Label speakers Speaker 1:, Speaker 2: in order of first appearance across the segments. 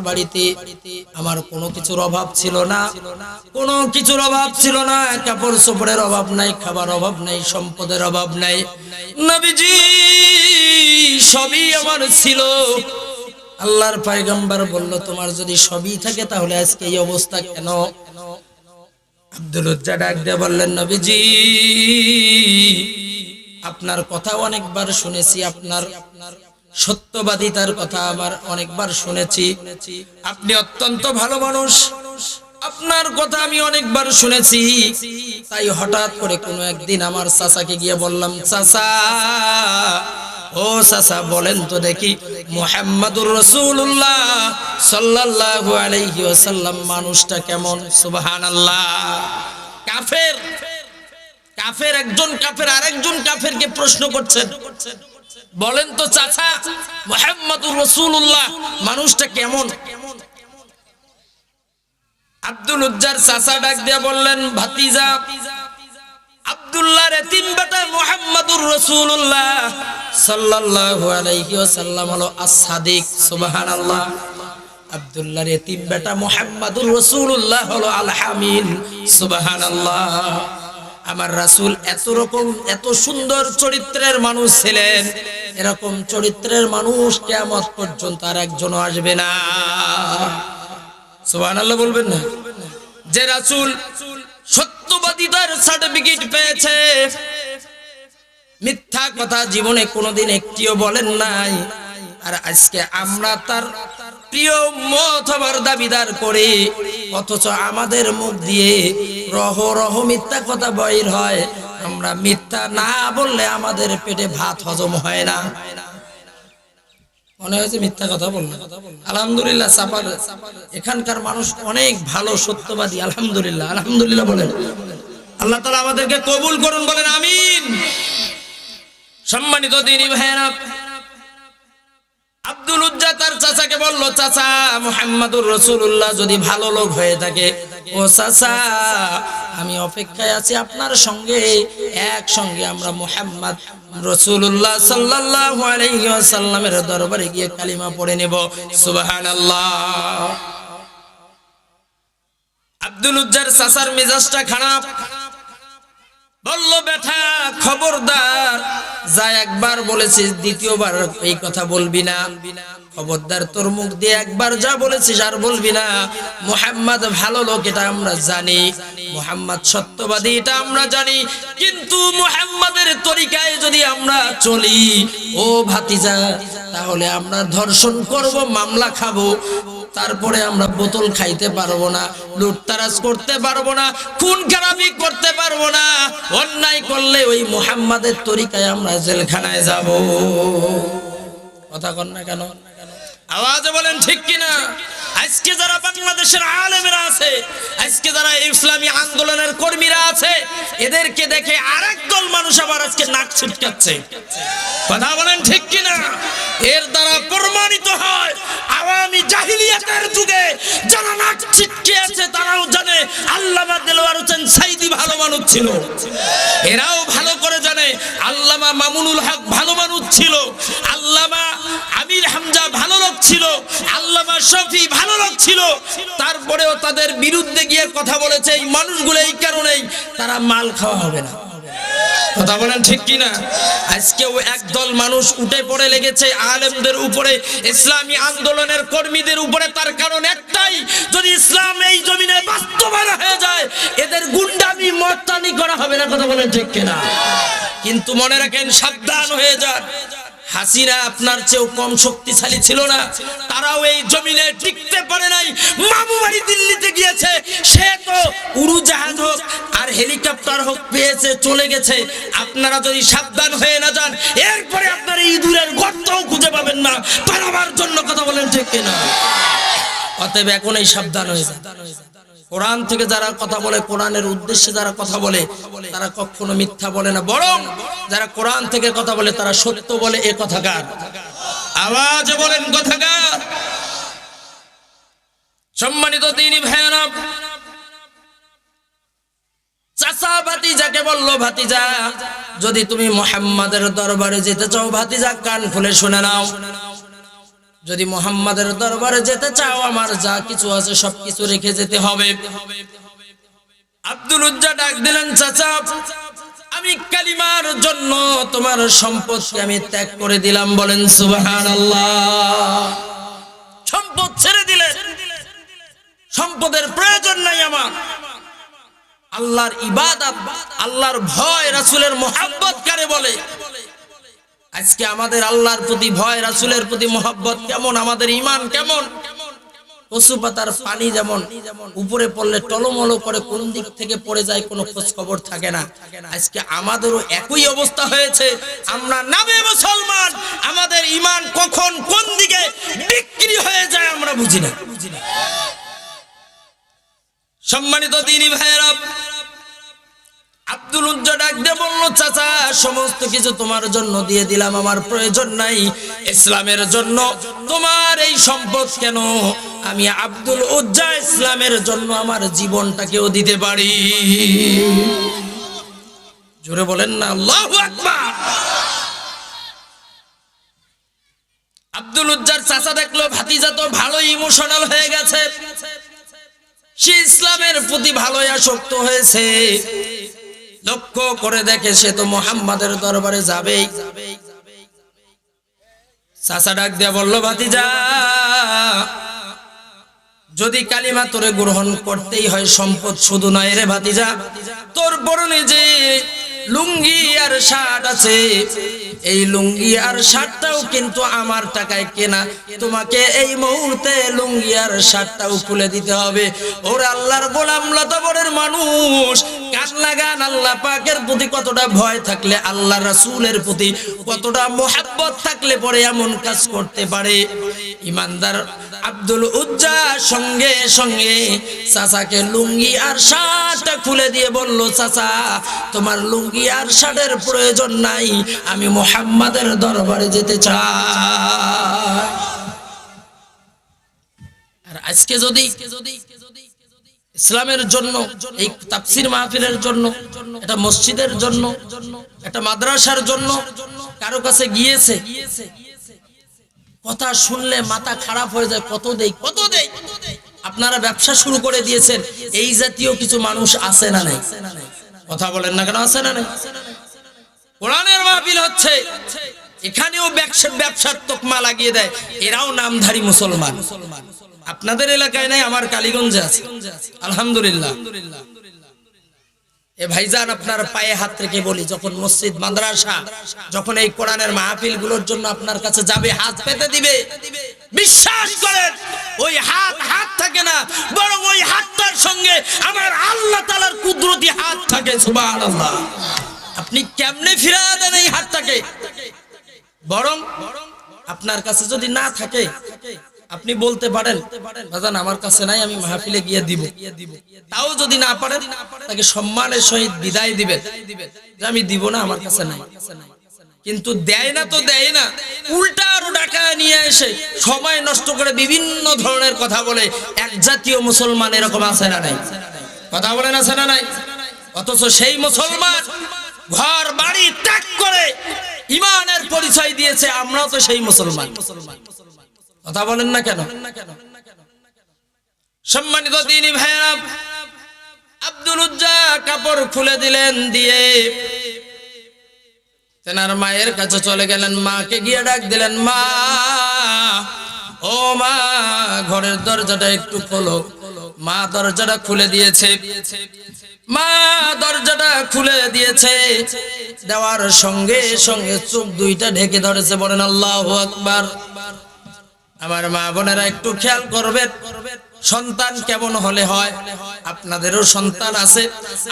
Speaker 1: বাড়িতে আমার কোনো কিছুর অভাব ছিল না, কোনো কিছুর অভাব ছিল না, কাপড় চোপড়ের অভাব নাই, খাবার অভাব নাই, সম্পদের অভাব নাই। নবীজি সবই আমার ছিল। আল্লাহর পয়গম্বর বলল, তোমার যদি সবই থাকে তাহলে আজকে এই অবস্থা কেন? আব্দুল উজ্জা ডাক দিয়ে বললেন, নবীজি আপনার কথা অনেকবার শুনেছি, আপনার সত্যবাদিতার কথা আমার অনেকবার শুনেছি, আপনি অত্যন্ত ভালো মানুষ, আপনার কথা আমি অনেকবার শুনেছি। তাই হঠাৎ করে কোনো একদিন আমার চাচাকে গিয়ে বললাম, চাচা, ও চাচা বলেন তো দেখি মুহাম্মাদুর রাসূলুল্লাহ সাল্লাল্লাহু আলাইহি ওয়াসাল্লাম মানুষটা কেমন? সুবহানাল্লাহ। কাফের কাফের একজন কাফের আরেকজন কাফেরকে প্রশ্ন করছেন, বলেন তো চাচা মুহাম্মাদুর রাসূলুল্লাহ মানুষটা কেমন? আব্দুল উজ্জার চাচা ডাক দিয়ে বললেন, ভাতিজা আব্দুল্লাহর এতিম বেটা মুহাম্মাদুর রাসূলুল্লাহ সাল্লাল্লাহু আলাইহি ওয়াসাল্লাম হলো as-সাদিক। সুবহানাল্লাহ। আব্দুল্লাহর এতিম বেটা মুহাম্মাদুর রাসূলুল্লাহ হলো আল-হামিন। সুবহানাল্লাহ। আমার রাসূল এত সুন্দর চরিত্রের মানুষ ছিলেন, এরকম চরিত্রের মানুষ কিয়ামত পর্যন্ত আর একজনও আসবে না। সুবহানাল্লাহ বলবেন না? যে রাসূল সত্যবাদিতার সার্টিফিকেট পেয়েছে, মিথ্যা কথা জীবনে কোনোদিন একটিও বলেন নাই, আর আজকে আমরা তার প্রিয় উম্মত হবার দাবিদার করি, অথচ আমাদের মুখ দিয়ে রহ রহ মিথ্যা কথা বাইর হয়। আমরা মিথ্যা না বললে আমাদের পেটে ভাত হজম হয় না। মনে হয়েছে মিথ্যা কথা বললাম। আলহামদুলিল্লাহ, চাপার এখানকার মানুষ অনেক ভালো সত্যবাদী। আলহামদুলিল্লাহ, আলহামদুলিল্লাহ বলেন। আল্লাহ তাআলা আমাদেরকে কবুল করুন, বলেন আমিন। সম্মানিত দ্বীনি ভাইয়েরা, আব্দুল উজ্জা তার চাচাকে বলল, চাচা মুহাম্মাদুর রাসূলুল্লাহ যদি ভালো লোক হয়ে থাকে, ও চাচা আমি অপেক্ষায় আছি আপনার সঙ্গে, একসঙ্গে আমরা মুহাম্মদ রাসূলুল্লাহ সাল্লাল্লাহু আলাইহি ওয়াসাল্লামের দরবারে গিয়ে কালিমা পড়ে নেব। সুবহানাল্লাহ। আব্দুল উজ্জার চাচার মেজাজটা খারাপ, বলল, বেটা খবরদার, যা একবার বলেছিস দ্বিতীয়বার এই কথা বলবি না। খবরদার, তোর মুখ দিয়ে একবার যা বলেছিস আর বলবি না। মুহাম্মদ ভালো লোক এটা আমরা জানি, মুহাম্মদ সত্যবাদী এটা আমরা জানি, কিন্তু মুহাম্মাদের তরিকায় যদি আমরা চলি ও ভাতিজা, তাহলে আমরা ধর্ষণ করব, মামলা খাবো, তারপরে আমরা বোতল খাইতে পারবো না, লুটতারাজ করতে পারবো না, খুন খারাপি করতে পারবো না, অন্যায় করলে ওই মুহাম্মাদের তরিকায় আমরা জেলখানায় যাব। কথা কন না কেন? আওয়াজে বলেন ঠিক কিনা? আজকে যারা বাংলাদেশের আলেমেরা আছে, আজকে যারা ইসলামী আন্দোলনের কর্মীরা আছে, এদেরকে দেখে আরেক দল মানুষ আবার আজকে নাক ছিটকাচ্ছে। কথা বলেন ঠিক কিনা? এর দ্বারা প্রমাণিত হয় আওয়ামী জাহিলিয়াতের যুগে যারা নাক ছিটকে আছে তারাও জানে আল্লামা দেলোয়ার হোসেন সাইদি ভালো মানুষ ছিল। এরাও ভালো করে জানে আল্লামা মামুনুল হক ভালো মানুষ ছিল, আল্লামা আমির হামজা ভালো লোক ছিল, আল্লামা শফি ভালো লোক ছিল। তারপরেও তাদের বিরুদ্ধে গিয়ে কথা বলেছে এই মানুষগুলো, এই কারণেই তারা মাল খাওয়া হবে না। কথা বলেন ঠিক কিনা? আজকেও একদল মানুষ উঠে পড়ে লেগেছে আলেমদের উপরে, ইসলামী আন্দোলনের কর্মীদের উপরে। তার কারণ একটাই, যদি ইসলাম এই জমিনে বাস্তবায়ন হয়ে যায় এদের গুন্ডামি মস্তানি করা হবে না। কথা বলেন ঠিক কিনা? কিন্তু মনে রাখেন, সাবধান হয়ে যান, হাসিনা আপনার চেয়েও কম শক্তিশালী ছিল না, তারাও এই জমিনে টিকতে পারে নাই। মামু বাড়ি দিল্লিতে গিয়েছে, সে তো উড়োজাহাজ হোক আর হেলিকপ্টার হোক পেয়েছে, চলে গেছে। আপনারা যদি সাবধান হয়ে না যান, এরপরে আপনার ইঁদুরের গর্তও খুঁজে পাবেন না পালাবার জন্য। কথা বলেন ঠিক কিনা? অতএব এখনই সাবধান হয়ে যান। কোরআন থেকে যারা কথা বলে, কোরআনের উদ্দেশ্যে যারা কথা বলে, তারা কখনো মিথ্যা বলে না, বরং যারা কোরআন থেকে কথা বলে তারা সত্য বলে। এ কথাকার আওয়াজে বলেন কথাকার। সম্মানিত দ্বীনি ভাইয়েরা, চাচা ভাতিজাকে বলল, ভাতিজা যদি তুমি মুহাম্মাদের দরবারে যেতে চাও, ভাতিজা কান খুলে শুনে নাও, যদি মুহাম্মাদের দরবারে যেতে চাও আমার যা কিছু আছে সবকিছু রেখে যেতে হবে। আব্দুল উজ্জা ডাক দিলেন, চাচা আমি কালিমার জন্য তোমার সম্পদকে আমি ত্যাগ করে দিলাম। বলেন সুবহানাল্লাহ। সম্পদ ছেড়ে দিলেন, সম্পদের প্রয়োজন নাই আমার। আল্লাহর ইবাদত, আল্লাহর ভয়, রাসূলের মুহাব্বত কারে বলে? আজকে আমাদের আল্লাহর প্রতি ভয়, রাসূলের প্রতি মুহাব্বত কেমন? আমাদের ঈমান কেমন? কচু পাতার পানি যেমন উপরে পড়লে টলমলো করে কোন দিক থেকে পড়ে যায় কোনো খোঁজ খবর থাকে না, আজকে আমাদেরও একই অবস্থা হয়েছে। আমরা নামে মুসলমান, আমাদের ঈমান কখন কোন দিকে বিক্রি হয়ে যায় আমরা বুঝি না। সম্মানিত দ্বীনি ভাইয়েরা, আব্দুল উজ্জা ডাক দিয়ে বলল, চাচা সমস্ত কিছু তোমার জন্য দিয়ে দিলাম, আমার প্রয়োজন নাই। ইসলামের জন্য তোমার এই সম্পদ কেন? আমি আব্দুল উজ্জা ইসলামের জন্য আমার জীবনটাকেও দিতে পারি। জোরে বলেন না আল্লাহু আকবার। আব্দুল উজ্জার চাচা দেখলো ভাতিজা তো ভালো ইমোশনাল হয়ে গেছে, সে ইসলামের প্রতি ভালোই আসক্ত হয়েছে। লক্ষ্য করে দেখে সে তো মুহাম্মাদের দরবারে যাবেই। চাচা ডাক দিয়ে বলল, ভাতিজা যদি কালিমা তোরে গ্রহণ করতেই হয়, সম্পদ শুধু নয় রে ভাতিজা, তোর পরনে যে লুঙ্গি আর শার্ট আছে, এই লুঙ্গি আর শার্টটাও কিন্তু আমার টাকায় কেনা। তোমাকে এই মুহূর্তে লুঙ্গি আর শার্টটাও খুলে দিতে হবে। ওর আল্লাহর গোলাম লতবরের মানুষ, কান লাগান। আল্লাহ পাকের প্রতি কতটা ভয় থাকলে, আল্লাহ রাসূলের প্রতি কতটা মুহাব্বত থাকলে পরে এমন কাজ করতে পারে। ইমানদার আব্দুল উজ্জা সঙ্গে সঙ্গে চাচাকে লুঙ্গি আর শার্টটা খুলে দিয়ে বলল, চাচা তোমার লুঙ্গি আর শার্টের প্রয়োজন নাই, আমি মুহাম্মাদের দরবারে যেতে চাই। আর আজকে যদি ইসলামের জন্য, এই তাফসীর মাহফিলের জন্য, এটা মসজিদের জন্য, এটা মাদ্রাসার জন্য কারো কাছে গিয়েছে, কথা শুনলে মাথা খারাপ হয়ে যায়, কত দেই কত দেই। আপনারা ব্যবসা শুরু করে দিয়েছেন, এই জাতীয় কিছু মানুষ আছে না নাই? কথা বলেন না কেন, আছে না নাই? কোরআনের মাহফিল হচ্ছে, এখানেও ব্যবসার তকমা লাগিয়ে দেয়, এরাও নামধারী মুসলমান। আপনাদের এলাকায় নাই, আমার কালীগঞ্জে আছে আলহামদুলিল্লাহ। এ ভাইজান আপনার পায়ে হাত রেখে বলি, যখন মসজিদ মাদ্রাসা, যখন এই কোরআনের মাহফিল গুলোর জন্য আপনার কাছে যাবে, হাত পেতে দিবে, বিশ্বাস করেন ওই হাত থাকে না, বরং ওই হাতটার সঙ্গে আমার আল্লাহ তাআলার কুদরতি হাত থাকে। সুবহানাল্লাহ। আপনি কেমনে ফিরিয়ে দেন এই হাতটাকে? বরং আপনার কাছে যদি না থাকে, আপনি বলতে পারেন, বাজান আমার কাছে নাই, আমি মাহফিলে গিয়ে দিব। তাও যদি না পারেন, তাকে সম্মানের সহিত বিদায় দিবেন যে আমি দিব না, আমার কাছে নাই। কিন্তু দেয় না তো দেয় না, উল্টা আরো টাকা নিয়ে এসে সময় নষ্ট করে বিভিন্ন ধরনের কথা বলে। এক জাতীয় মুসলমান এরকম আছে না নাই? কথা বলেন আছে না নাই? অথচ সেই মুসলমান ঘর বাড়ি ত্যাগ করে ঈমানের পরিচয় দিয়েছে, আমরাও তো সেই মুসলমান। কথা বলেন না কেন? সম্মানিত দ্বীনি ভাইরা, আব্দুল উজ্জা কাপড় খুলে দিলেন, দিয়ে তেনার মায়ের কাছে চলে গেলেন। মাকে গিয়ে ডাক দিলেন, মা ও মা, ঘরের দরজাটা একটু খোলো। মা দরজাটা খুলে দিয়েছে। মা দরজাটা খুলে দিয়েছে, দেওয়ার সঙ্গে সঙ্গে চোখ দুইটা ঢেকে ধরেছে। বলেন আল্লাহু আকবার। আমার মা বোনেরা একটু খেয়াল করবেন, সন্তান কেমন হলে হয়? আপনাদেরও সন্তান আছে,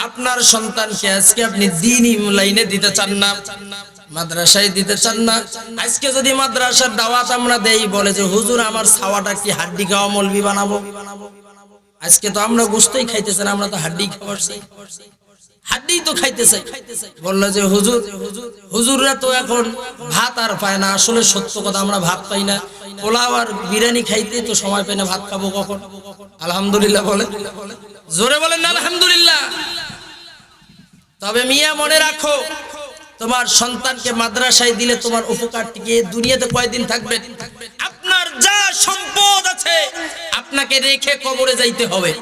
Speaker 1: আপনার সন্তানকে আজকে আপনি দ্বীনি লাইনে দিতে চান না, মাদ্রাসায় দিতে চান না। আজকে যদি মাদ্রাসার দাওয়াত আমরা দেই, বলে যে হুজুর আমার ছাওয়াটা কি হাড্ডি খাওয়া মৌলবি বানাবো? আজকে তো আমরা গোশতই খাইতেছেন, আমরা তো হাড্ডি খাওয়াছি, হাড্ডি তো খাইতেছে। বললো যে হুজুররা তো এখন ভাত আর পায় না। আসলে সত্য কথা, আমরা ভাত পাই না, পোলাও আর বিরিয়ানি খাইতে তো সময় পাই না, ভাত খাবো কখন? আলহামদুলিল্লাহ বলে, জোরে বলেন না আলহামদুলিল্লাহ। তবে মিয়া মনে রাখো, তোমার সন্তানকে মাদ্রাসায় দিলে তোমার উপকার টিকে দুনিয়াতে কয়দিন থাকবে? আপনার যা সম্পদ আছে আপনাকে রেখে কবরে যাইতে হবে।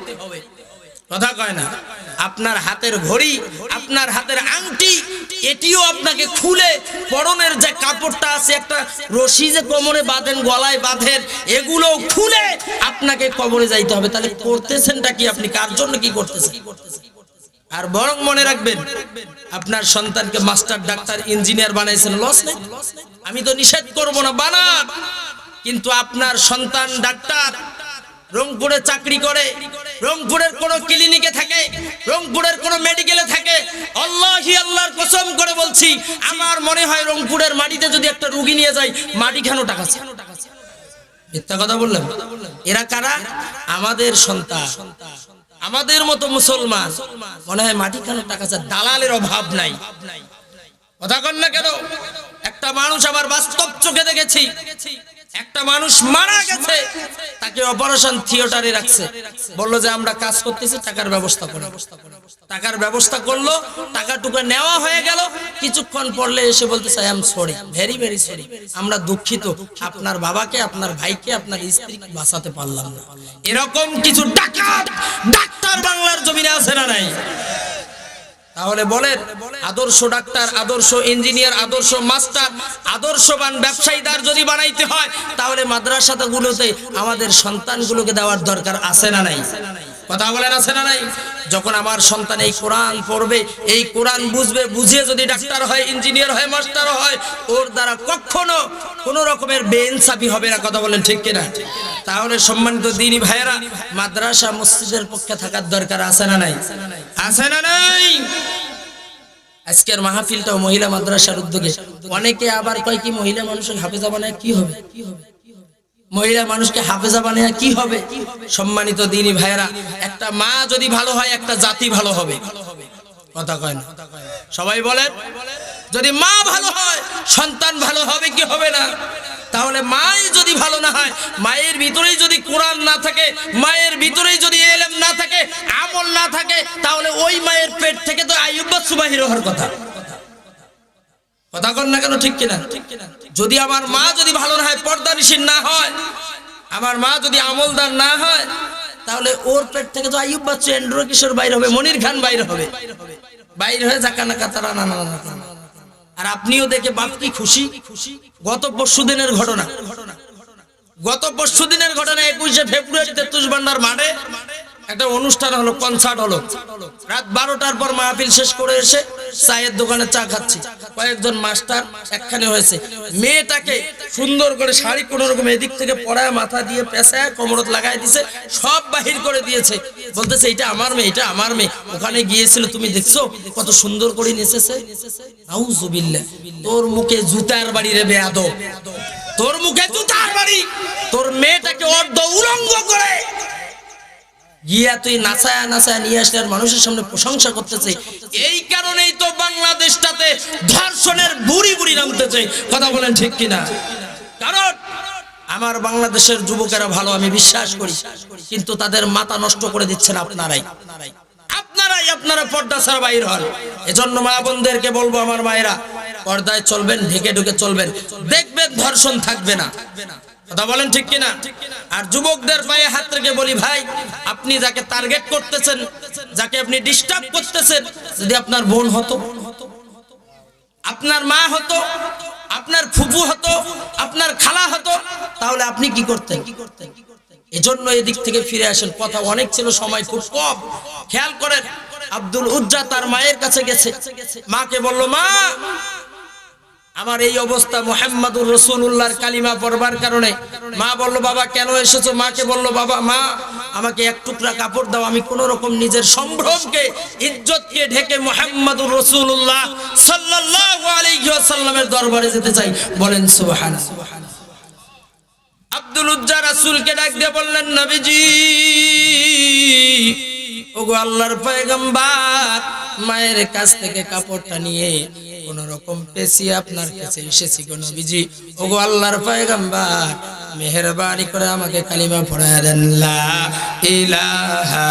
Speaker 1: কথা কয় না? আপনার হাতের ঘড়ি, আপনার হাতের আংটি, এটিও আপনাকে খুলে, পরনের যে কাপড়টা আছে, একটা রশি যে কোমরে বাঁধেন, গলায় বাঁধেন, এগুলো খুলে আপনাকে কবরে যাইতে হবে। তাহলে করতেছেনটা কি? আপনি কার জন্য কি করতেছেন? আর বরং মনে রাখবেন, আপনার সন্তানকে মাস্টার, ডাক্তার, ইঞ্জিনিয়ার বানাইছেন, লস নেই। আমি তো নিষেধ করব না, বানান। কিন্তু আপনার সন্তান ডাক্তার, রংপুরে চাকরি করে, রংপুরের কোন ক্লিনিকে থাকে, রংপুরের কোন মেডিকেলে থাকে, আল্লাহি আল্লাহর কসম করে বলছি, আমার মনে হয় রংপুরের মাটিতে যদি একটা রোগী নিয়ে যায়, মাটি খানো টাকা। মিথ্যা কথা বললাম? এরা কারা? আমাদের সন্তান, আমাদের মতো মুসলমান। মনে হয় মাটি খানো টাকা, দালালের অভাব নাই। কথা কন না কেন? একটা মানুষ আমার বাস্তব চোখে দেখেছি, একটা মানুষ মারা গেছে, তাকে অপারেশন থিয়েটারে রাখছে, বললো যে আমরা কাজ করতেছি, টাকার ব্যবস্থা করো। টাকার ব্যবস্থা করলো, টাকাটুকু নেওয়া হয়ে গেল। কিছুক্ষণ পরলে এসে বলতেছে, I am sorry, very very sorry, আমরা দুঃখিত, আপনার বাবাকে, আপনার ভাইকে, আপনার স্ত্রীকে বাঁচাতে পারলাম না। এরকম কিছু ডাকাত ডাক্তার বাংলার জমিনে আছে না নাই? তাহলে বলেন, আদর্শ ডাক্তার, আদর্শ ইঞ্জিনিয়ার, আদর্শ মাস্টার, আদর্শবান ব্যবসায়ীদার যদি বানাইতে হয়, তাহলে মাদ্রাসাগুলোতে আমাদের সন্তানগুলোকে দেওয়ার দরকার আছে না নাই? কথা বলেন, আছে না নাই? যখন আমার সন্তান এই কোরআন পড়বে, এই কোরআন বুঝবে, বুঝিয়ে যদি ডাক্তার হয়, ইঞ্জিনিয়ার হয়, মাস্টার হয়, ওর দ্বারা কখনো কোনো রকমের বেইনসাফি হবে না। কথা বলেন ঠিক কিনা? তাহলে সম্মানিত দ্বীনি ভাইয়েরা, মাদ্রাসা মসজিদের পক্ষে থাকার দরকার আছে না নাই? আছে না নাই? আজকের মাহফিলটাও মহিলা মাদ্রাসার উদ্যোগে। অনেকে আবার কয় কি, মহিলা মানুষকে হাফেজা বানায় কি হবে? মহিলা মানুষকে হাফেজা বানায় কি হবে? সম্মানিত দ্বীনি ভাইয়েরা, একটা মা যদি ভালো হয়, একটা জাতি ভালো হবে। কথা কয় না? সবাই বলেন, যদি মা ভালো হয়, সন্তান ভালো হবে কি হবে না? তাহলে মাই যদি ভালো না হয়, মায়ের ভিতরেই যদি কোরআন না থাকে, মায়ের ভিতরেই যদি ইলম না থাকে, আমল না থাকে, তাহলে ওই মায়ের পেট থেকে তো আইয়ুব সুবাহির হওয়ার কথা। কথা কন না কেন? ঠিক কিনা? যদি আমার মা যদি ভালো না হয়, পর্দানিশীন না হয়, আমার মা যদি আমলদার না হয়, তাহলে ওর পেট থেকে তো আইয়ুব বাচ্চা, এন্ড্রো কিশোর বাইর হবে, মনির খান বাইর হবে, বাইর হয়ে জাকানা কাতারা না না না। আর আপনিও দেখে বাপ কি খুশি। গত পরশুদিনের ঘটনা, 21শে ফেব্রুয়ারি 33 ভান্ডার মাঠে একটা অনুষ্ঠান হলো, কনসার্ট হলো। রাত 12টার পর মাহফিল শেষ করে এসে চায়ের দোকানে চা খাচ্ছি, কয়েকজন মাস্টার একখানে হয়েছে। মেয়েটাকে সুন্দর করে শাড়ি কোন রকম এদিক থেকে পরায়, মাথা দিয়ে পেঁচায় কোমরত লাগাই দিয়েছে, সব বাহির করে দিয়েছে। বলতেছে, এটা আমার মেয়ে, এটা আমার মেয়ে, ওখানে গিয়েছিল, তুমি দেখছো কত সুন্দর করে নেচেছে। আউযুবিল্লাহ, তোর মুখে জুতার বাড়ি রে বেয়াদব, তোর মুখে জুতার বাড়ি। তোর মেয়েটাকে অর্ধ উলঙ্গ করে গিয়া তুই নাচায়া নাচায়া নিয়ে আসলে আর মানুষের সামনে প্রশংসা করতেছে। এই কারণেই তো বাংলাদেশটাতে ধর্ষণের বুড়ি বুড়ি নামতেছে। কথা বলেন ঠিক কিনা? কারণ আমার বাংলাদেশের যুবকেরা ভালো, আমি বিশ্বাস করি, কিন্তু তাদের মাথা নষ্ট করে দিচ্ছেন আপনারাই। আপনারা পর্দা ছাড়া বাইর হন। এজন্য মা বোনদেরকে বলবো, আমার মায়েরা, পর্দায় চলবেন, ঢেকে ঢুকে চলবেন, দেখবেন ধর্ষণ থাকবে না। কথা বলেন ঠিক কিনা? আর যুবকদের পায়ে হাত রেখে বলি, ভাই, আপনি যাকে টার্গেট করতেছেন, যাকে আপনি ডিস্টার্ব করতেছেন, যদি আপনার বোন হতো, আপনার মা হতো, আপনার ফুফু হতো, আপনার খালা হতো, তাহলে আপনি কি করতেন? এজন্য এদিক থেকে ফিরে আসেন। কথা অনেক ছিল, সময় খুব কম। খেয়াল করেন, আব্দুল উজ্জা তার মায়ের কাছে গেছে, মাকে বলল, মা, আমার এই অবস্থা মুহাম্মাদুর রাসূলুল্লাহর কালিমা পড়বার কারণে। মা বলল, বাবা কেন এসেছো? মাকে বলল, বাবা, মা, আমাকে এক টুকরা কাপড় দাও, আমি কোন রকম নিজের সম্ভ্রমকে, ইজ্জতকে ঢেকে মুহাম্মাদুর রাসূলুল্লাহ সাল্লাল্লাহু আলাইহি ওয়াসাল্লামের দরবারে যেতে চাই। বলেন সুবহানাল্লাহ। আব্দুল উজ্জা রাসূলকে ডাক দিয়ে বললেন, নবীজি, ওগো আল্লাহর পয়গম্বর, মায়ের কাছ থেকে কাপড়টা নিয়ে কোন রকম পেছিয়ে আপনার কাছে এসেছি গো নবীজি। ওগো আল্লাহর পয়গম্বর, মেহেরবানি করে আমাকে কালিমা পড়ায়া দেন, লা ইলাহা